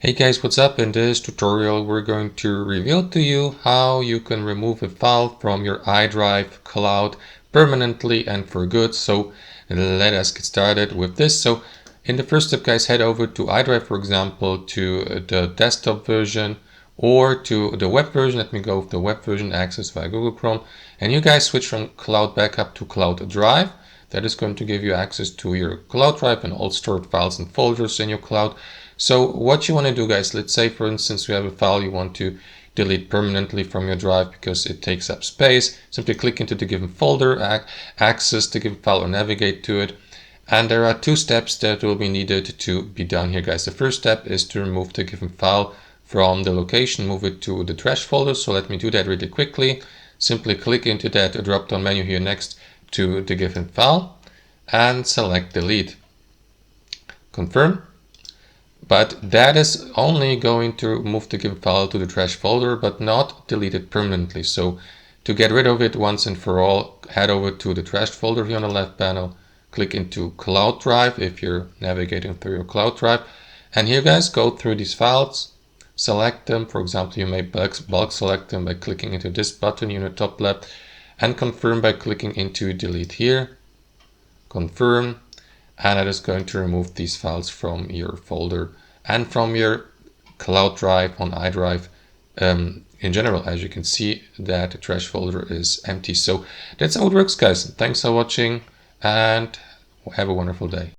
Hey guys, what's up? In this tutorial we're going to reveal to you how you can remove a file from your iDrive cloud permanently and for good. So let us get started with this. So in the first step, guys, head over to iDrive, for example, to the desktop version or to the web version. Let me go with the web version, access via Google Chrome, and you guys switch from Cloud Backup to Cloud Drive. That is going to give you access to your cloud drive and all stored files and folders in your cloud. So what you want to do, guys, let's say for instance you have a file you want to delete permanently from your drive because it takes up space. Simply click into the given folder, access the given file or navigate to it. And there are two steps that will be needed to be done here, guys. The first step is to remove the given file from the location, move it to the trash folder. So let me do that really quickly. Simply click into that drop-down menu here next to the given file and select delete. Confirm. But that is only going to move the given file to the trash folder, but not delete it permanently. So to get rid of it once and for all, head over to the trash folder here on the left panel, click into Cloud Drive if you're navigating through your Cloud Drive. And here, guys, go through these files, select them. For example, you may bulk select them by clicking into this button in the top left, and confirm by clicking into delete here. Confirm. And it is going to remove these files from your folder and from your cloud drive on iDrive in general. As you can see, that the trash folder is empty. So that's how it works, guys. Thanks for watching and have a wonderful day.